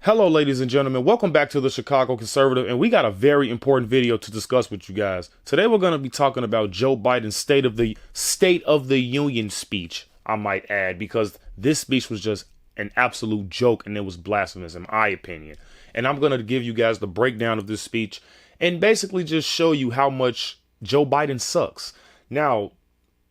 Hello, ladies and gentlemen. Welcome back to the Chicago Conservative, and we got a very important video to discuss with you guys. Today, we're going to be talking about Joe Biden's State of the Union speech, I might add, because this speech was just an absolute joke and it was blasphemous, in my opinion. And I'm going to give you guys the breakdown of this speech and basically just show you how much Joe Biden sucks. Now,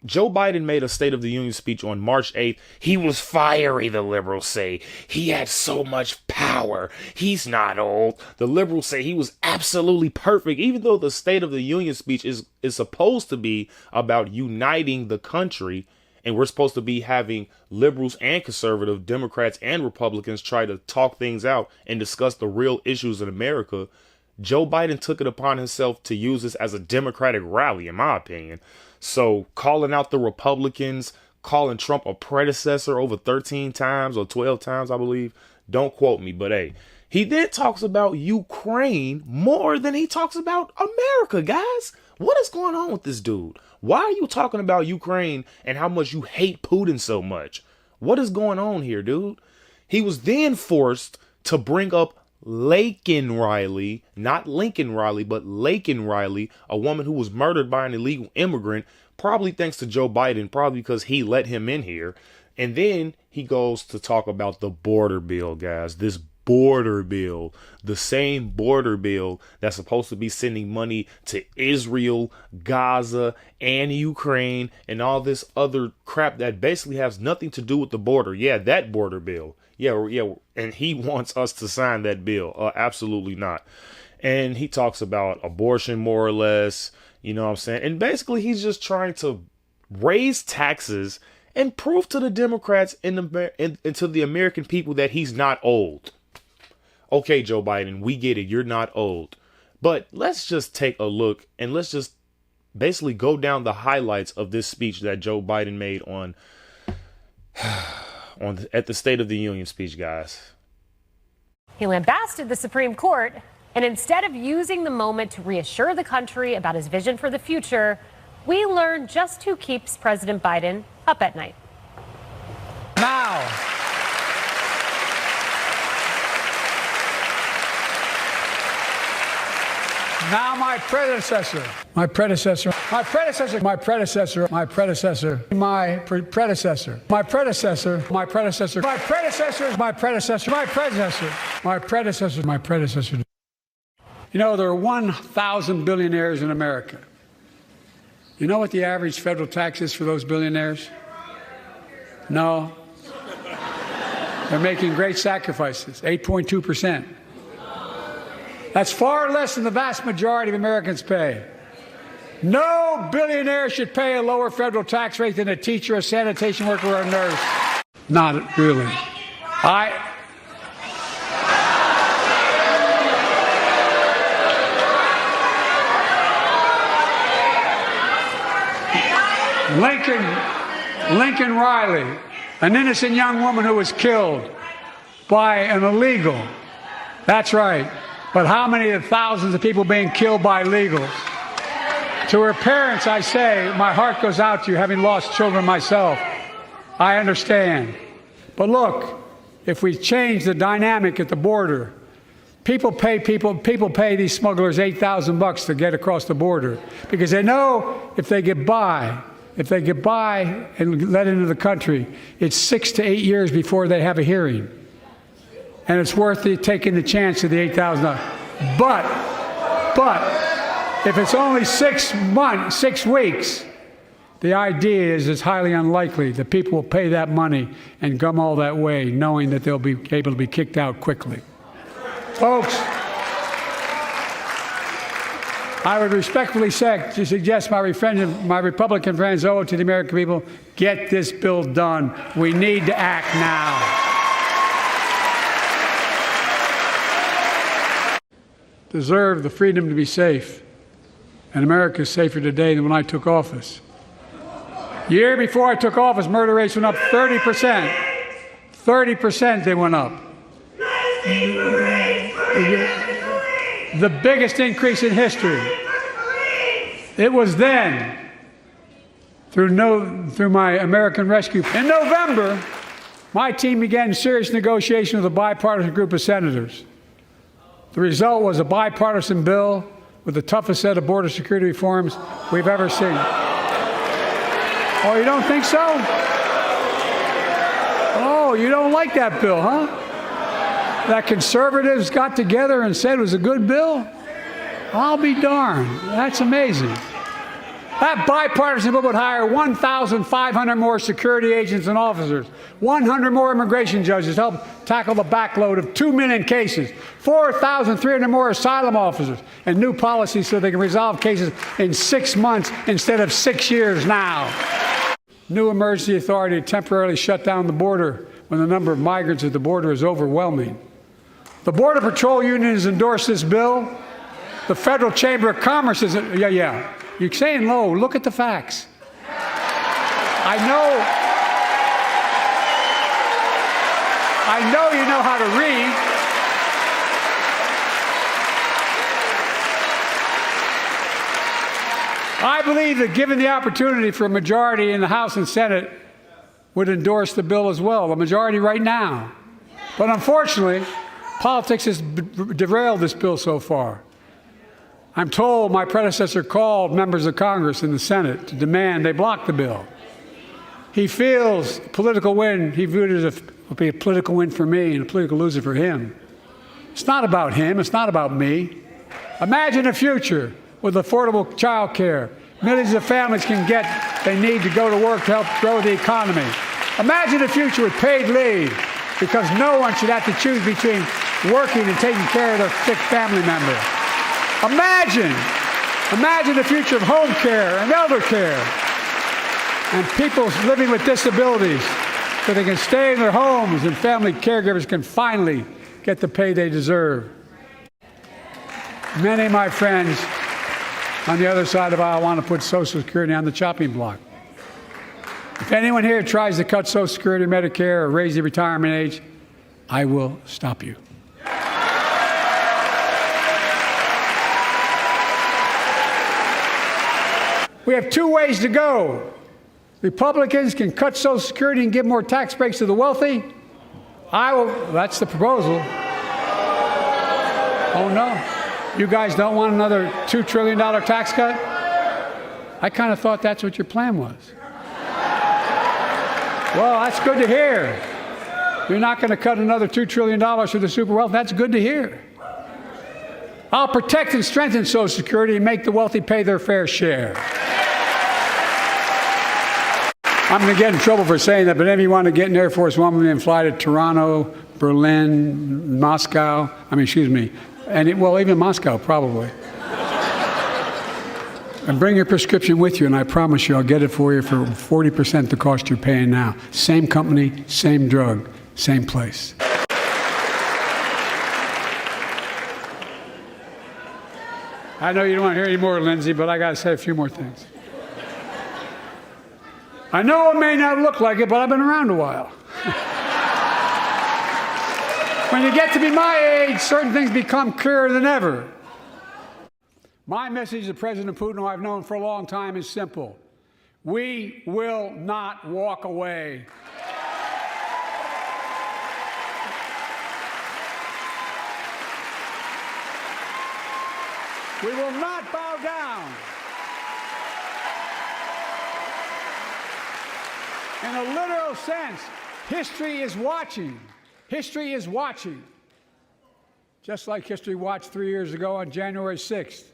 Joe Biden made a State of the Union speech on March 8th. He was fiery, the liberals say. He had so much power. He's not old. The liberals say he was absolutely perfect, even though the State of the Union speech is supposed to be about uniting the country. And we're supposed to be having liberals and conservative, Democrats and Republicans try to talk things out and discuss the real issues in America. Joe Biden took it upon himself to use this as a Democratic rally, in my opinion. So calling out the Republicans, calling Trump a predecessor over 13 times or 12 times, I believe. Don't quote me, but hey, he then talks about Ukraine more than he talks about America, guys. What is going on with this dude? Why are you talking about Ukraine and how much you hate Putin so much? What is going on here, dude? He was then forced to bring up Laken Riley, not Lincoln Riley, but Laken Riley, a woman who was murdered by an illegal immigrant, probably thanks to Joe Biden, probably because he let him in here. And then he goes to talk about the border bill, guys. This border bill, the same border bill that's supposed to be sending money to Israel, Gaza, and Ukraine, and all this other crap that basically has nothing to do with the border. Yeah, that border bill. Yeah, and he wants us to sign that bill. Absolutely not. And he talks about abortion, more or less, you know what I'm saying? And basically, he's just trying to raise taxes and prove to the Democrats and to the American people that he's not old. Okay, Joe Biden, we get it. You're not old. But let's just take a look and let's just basically go down the highlights of this speech that Joe Biden made at the State of the Union speech, guys. He lambasted the Supreme Court, and instead of using the moment to reassure the country about his vision for the future, we learned just who keeps President Biden up at night. Now my predecessor, my predecessor, my predecessor, my predecessor, my predecessor, my predecessor, my predecessor, my predecessor, my predecessor, my predecessor, my predecessor, my predecessor, my predecessor. You know, there are 1,000 billionaires in America. You know what the average federal tax is for those billionaires? No. They're making great sacrifices, 8.2%. That's far less than the vast majority of Americans pay. No billionaire should pay a lower federal tax rate than a teacher, a sanitation worker, or a nurse. Not really. Lincoln Riley, an innocent young woman who was killed by an illegal. That's right. But how many of the thousands of people being killed by illegals? To her parents, I say, my heart goes out to you, having lost children myself. I understand. But look, if we change the dynamic at the border, people pay these smugglers $8,000 to get across the border because they know if they get by and let into the country, it's 6 to 8 years before they have a hearing. And it's worth taking the chance of the $8,000. But if it's only 6 weeks, the idea is it's highly unlikely that people will pay that money and come all that way, knowing that they'll be able to be kicked out quickly. Folks, I would respectfully suggest my Republican friends owe it to the American people, get this bill done. We need to act now. Deserve the freedom to be safe. And America is safer today than when I took office. The year before I took office, murder rates went up 30%. 30% they went up. The biggest increase in history. It was then, through my American Rescue. In November, My team began serious negotiation with a bipartisan group of senators. The result was a bipartisan bill with the toughest set of border security reforms we've ever seen. Oh, you don't think so? Oh, you don't like that bill, huh? That conservatives got together and said it was a good bill? I'll be darned. That's amazing. That bipartisan bill would hire 1,500 more security agents and officers, 100 more immigration judges to help tackle the backload of 2 million cases, 4,300 more asylum officers, and new policies so they can resolve cases in 6 months instead of 6 years now. New emergency authority to temporarily shut down the border when the number of migrants at the border is overwhelming. The Border Patrol Union has endorsed this bill. The Federal Chamber of Commerce is, yeah. You're saying low. Look at the facts. I know you know how to read. I believe that given the opportunity for a majority in the House and Senate would endorse the bill as well, a majority right now. But unfortunately, politics has derailed this bill so far. I'm told my predecessor called members of Congress in the Senate to demand they block the bill. He feels a political win. He viewed it as a political win for me and a political loser for him. It's not about him. It's not about me. Imagine a future with affordable child care. Millions of families can get they need to go to work to help grow the economy. Imagine a future with paid leave, because no one should have to choose between working and taking care of their sick family member. Imagine the future of home care and elder care and people living with disabilities so they can stay in their homes and family caregivers can finally get the pay they deserve. Many of my friends on the other side of the aisle want to put Social Security on the chopping block. If anyone here tries to cut Social Security, Medicare, or raise the retirement age, I will stop you. We have 2 ways to go. Republicans can cut Social Security and give more tax breaks to the wealthy. That's the proposal. Oh no, you guys don't want another $2 trillion tax cut? I kind of thought that's what your plan was. Well, that's good to hear. You're not going to cut another $2 trillion for the super wealthy. That's good to hear. I'll protect and strengthen Social Security and make the wealthy pay their fair share. I'm going to get in trouble for saying that, but if you want to get an Air Force One and fly to Toronto, Berlin, Moscow, even Moscow probably. And bring your prescription with you, and I promise you I'll get it for you for 40% the cost you're paying now. Same company, same drug, same place. I know you don't want to hear any more, Lindsay, but I got to say a few more things. I know it may not look like it, but I've been around a while. When you get to be my age, certain things become clearer than ever. My message to President Putin, who I've known for a long time, is simple. We will not walk away. We will not bow down. In a literal sense, history is watching. History is watching. Just like history watched 3 years ago on January 6th,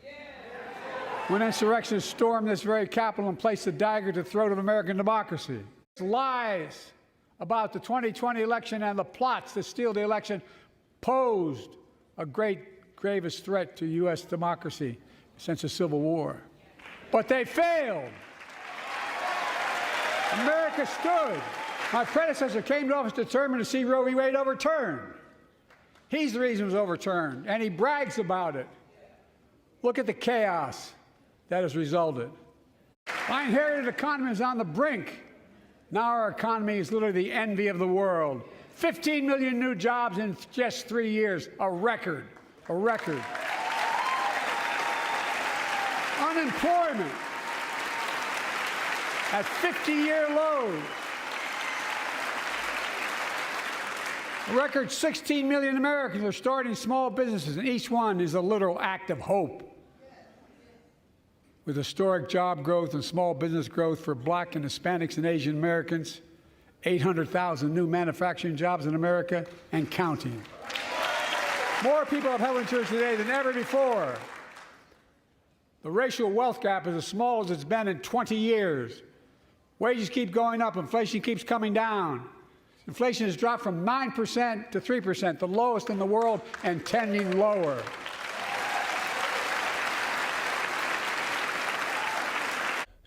when insurrectionists stormed this very Capitol and placed a dagger to the throat of American democracy. Lies about the 2020 election and the plots to steal the election posed a gravest threat to U.S. democracy since the Civil War. But they failed. America stood. My predecessor came to office determined to see Roe v. Wade overturned. He's the reason it was overturned, and he brags about it. Look at the chaos that has resulted. My inherited economy is on the brink. Now our economy is literally the envy of the world. 15 million new jobs in just 3 years, a record, a record. Unemployment at 50-year lows. A record 16 million Americans are starting small businesses, and each one is a literal act of hope. With historic job growth and small business growth for Black and Hispanics and Asian Americans, 800,000 new manufacturing jobs in America and counting. More people have health insurance today than ever before. The racial wealth gap is as small as it's been in 20 years. Wages keep going up, inflation keeps coming down. Inflation has dropped from 9% to 3%, the lowest in the world and tending lower.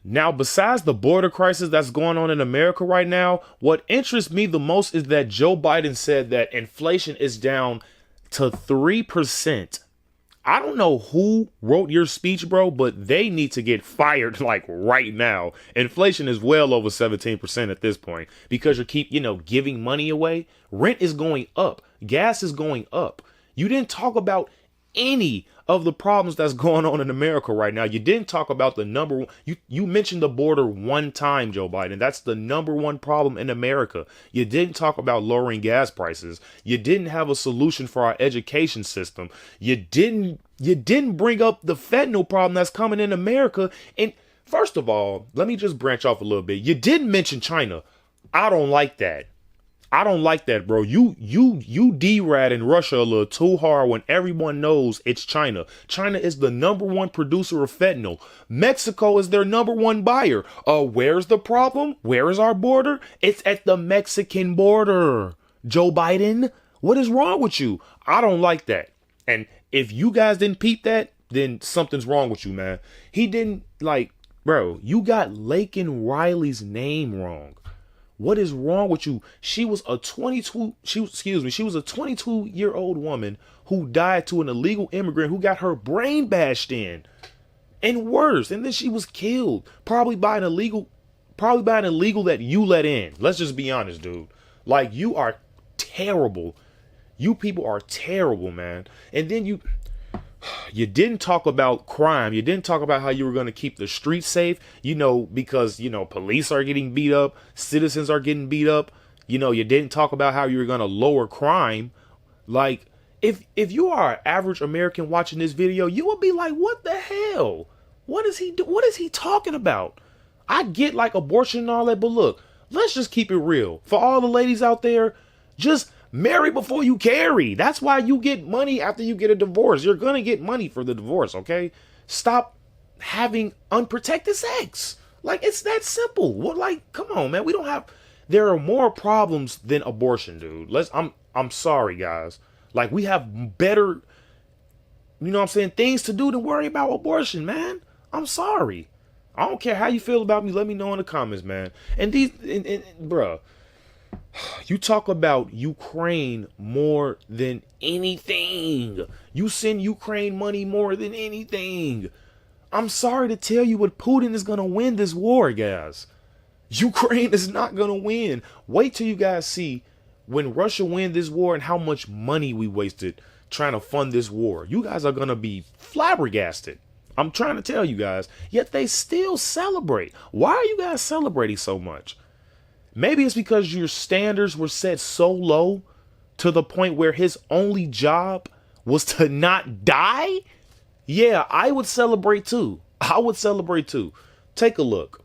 Now, besides the border crisis that's going on in America right now, what interests me the most is that Joe Biden said that inflation is down to 3%. I don't know who wrote your speech, bro, but they need to get fired like right now. Inflation is well over 17% at this point because you keep, giving money away. Rent is going up. Gas is going up. You didn't talk about any of the problems that's going on in America right now. You didn't talk about the number one. You mentioned the border one time, Joe Biden. That's the number one problem in America. You didn't talk about lowering gas prices. You didn't have a solution for our education system. You didn't bring up the fentanyl problem that's coming in America. And first of all, let me just branch off a little bit. You didn't mention China. I don't like that. I don't like that, bro. You derad in Russia a little too hard when everyone knows it's China. China is the number one producer of fentanyl. Mexico is their number one buyer. Where's the problem? Where is our border? It's at the Mexican border. Joe Biden, what is wrong with you? I don't like that. And if you guys didn't peep that, then something's wrong with you, man. He didn't bro, you got Laken Riley's name wrong. What is wrong with you? She was a 22-year-old woman who died to an illegal immigrant who got her brain bashed in. And worse, and then she was killed, probably by an illegal that you let in. Let's just be honest, dude. Like, you are terrible. You people are terrible, man. And then you didn't talk about crime. You didn't talk about how you were going to keep the streets safe, because, police are getting beat up. Citizens are getting beat up. You didn't talk about how you were going to lower crime. Like, if you are an average American watching this video, you would be like, what the hell? What is he talking about? I get abortion and all that, but look, let's just keep it real. For all the ladies out there, just marry before you carry. That's why you get money after you get a divorce. You're going to get money for the divorce, okay? Stop having unprotected sex. It's that simple. Come on, man. There are more problems than abortion, dude. I'm sorry, guys. We have better, things to do than worry about abortion, man. I'm sorry. I don't care how you feel about me. Let me know in the comments, man. And bruh. You talk about Ukraine more than anything. You send Ukraine money more than anything. I'm sorry to tell you, but Putin is going to win this war, guys. Ukraine is not going to win. Wait till you guys see when Russia wins this war and how much money we wasted trying to fund this war. You guys are going to be flabbergasted. I'm trying to tell you guys. Yet they still celebrate. Why are you guys celebrating so much? Maybe it's because your standards were set so low to the point where his only job was to not die. Yeah, I would celebrate too. Take a look.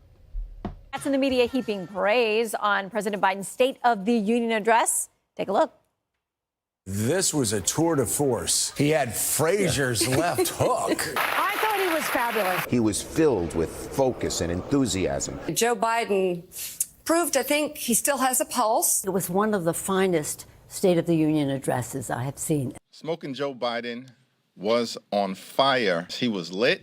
That's in the media heaping praise on President Biden's State of the Union address. Take a look. This was a tour de force. He had Frazier's left hook. I thought he was fabulous. He was filled with focus and enthusiasm. Joe Biden proved, I think, he still has a pulse. It was one of the finest State of the Union addresses I have seen. Smoking Joe Biden was on fire. He was lit.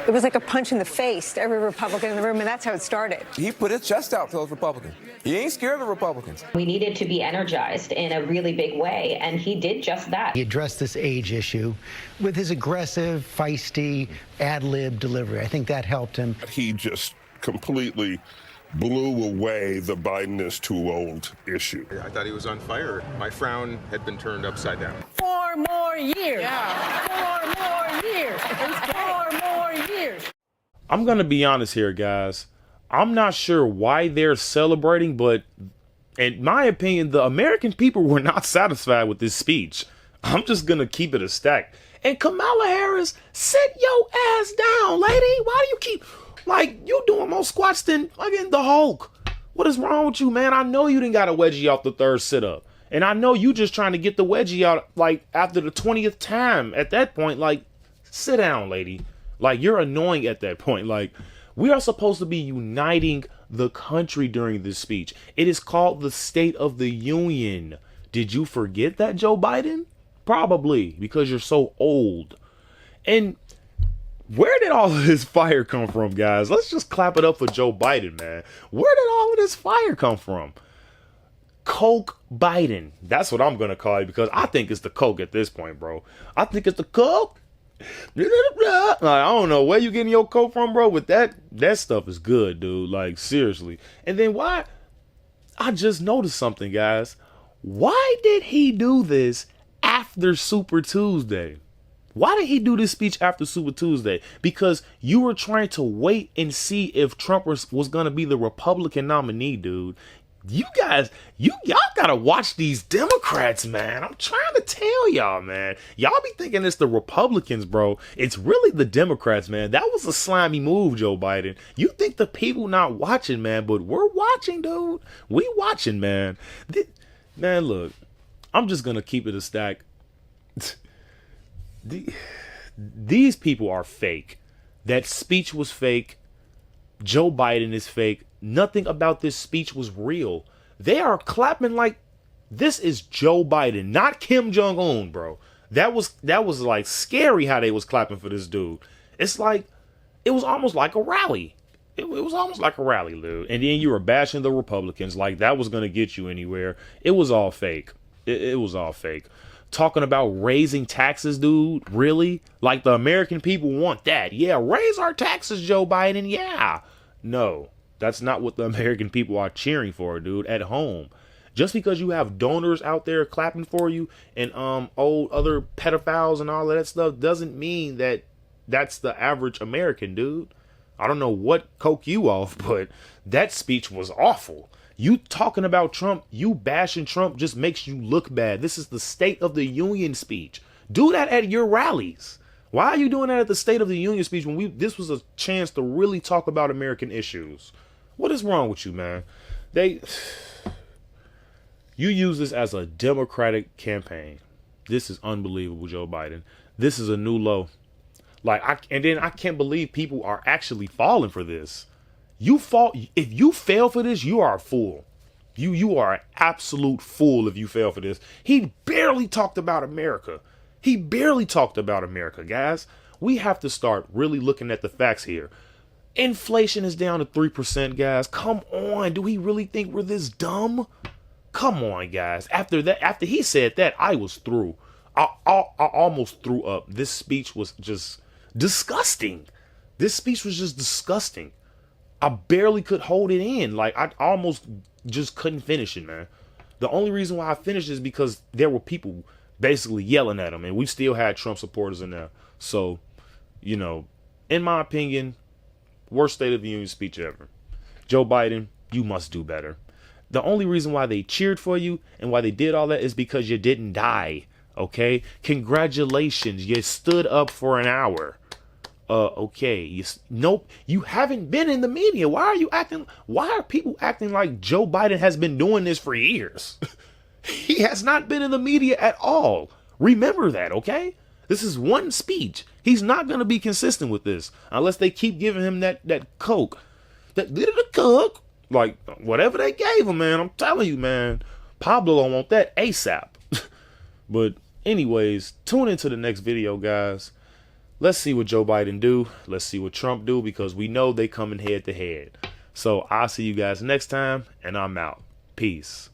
It was like a punch in the face to every Republican in the room, and that's how it started. He put his chest out to those Republicans. He ain't scared of the Republicans. We needed to be energized in a really big way, and he did just that. He addressed this age issue with his aggressive, feisty, ad-lib delivery. I think that helped him. He just completely blew away the Biden is too old issue. I thought he was on fire. My frown had been turned upside down. 4 more years. Yeah. 4 more years. 4 more years. I'm going to be honest here, guys. I'm not sure why they're celebrating, but In my opinion, the American people were not satisfied with this speech. I'm just gonna keep it a stack. And Kamala Harris, sit your ass down, lady. Why do you keep, like, you doing more squats than fucking the Hulk? What is wrong with you, man? I know you didn't got a wedgie off the third sit-up. And I know you just trying to get the wedgie out, like, after the 20th time. At that point, like, sit down, lady. Like, you're annoying at that point. Like, we are supposed to be uniting the country during this speech. It is called the State of the Union. Did you forget that, Joe Biden? Probably, because you're so old. And where did all of this fire come from, guys? Let's just clap it up for Joe Biden, man. Where did all of this fire come from? Coke Biden. That's what I'm going to call it, because I think it's the Coke at this point, bro. I think it's the Coke. Like, I don't know where you getting your Coke from, bro, but that stuff is good, dude. Like, seriously. And then why? I just noticed something, guys. Why did he do this after Super Tuesday? Why did he do this speech after Super Tuesday? Because you were trying to wait and see if Trump was going to be the Republican nominee, dude. You guys, y'all gotta watch these Democrats, man. I'm trying to tell y'all, man. Y'all be thinking it's the Republicans, bro. It's really the Democrats, man. That was a slimy move, Joe Biden. You think the people not watching, man, but we're watching, dude. We watching, man. Man, look, I'm just gonna keep it a stack. These people are fake. That speech was fake. Joe Biden is fake. Nothing about this speech was real. They are clapping like this is Joe Biden, not Kim Jong-un, bro. That was like scary how they was clapping for this dude. It's like, it was almost like a rally. It was almost like a rally, dude. And then you were bashing the Republicans like that was going to get you anywhere. It was all fake. It was all fake. Talking about raising taxes, dude. Really? Like the American people want that. Yeah, raise our taxes, Joe Biden. Yeah. No. That's not what the American people are cheering for, dude, at home. Just because you have donors out there clapping for you and old other pedophiles and all of that stuff doesn't mean that that's the average American, dude. I don't know what coke you off, but that speech was awful. You talking about Trump, you bashing Trump just makes you look bad. This is the State of the Union speech. Do that at your rallies. Why are you doing that at the State of the Union speech when this was a chance to really talk about American issues? What is wrong with you, man? You use this as a Democratic campaign. This is unbelievable, Joe Biden. This is a new low. And then I can't believe people are actually falling for this. If you fail for this, you are a fool. You are an absolute fool if you fail for this. He barely talked about America. He barely talked about America, guys. We have to start really looking at the facts here. Inflation is down to 3%, guys. Come on. Do he really think we're this dumb? Come on, guys. After he said that, I was through. I almost threw up. This speech was just disgusting. This speech was just disgusting. I barely could hold it in. Like, I almost just couldn't finish it, man. The only reason why I finished is because there were people basically yelling at him, and we still had Trump supporters in there. So, you know, in my opinion, worst State of the Union speech ever. Joe Biden, you must do better. The only reason why they cheered for you and why they did all that is because you didn't die. Okay? Congratulations. You stood up for an hour. Okay. Nope. You haven't been in the media. Why are people acting like Joe Biden has been doing this for years? He has not been in the media at all. Remember that, okay? This is one speech. He's not going to be consistent with this unless they keep giving him that coke. That little coke. Like, whatever they gave him, man. I'm telling you, man. Pablo don't want that ASAP. But anyways, tune into the next video, guys. Let's see what Joe Biden do. Let's see what Trump do, because we know they coming head to head. So I'll see you guys next time, and I'm out. Peace.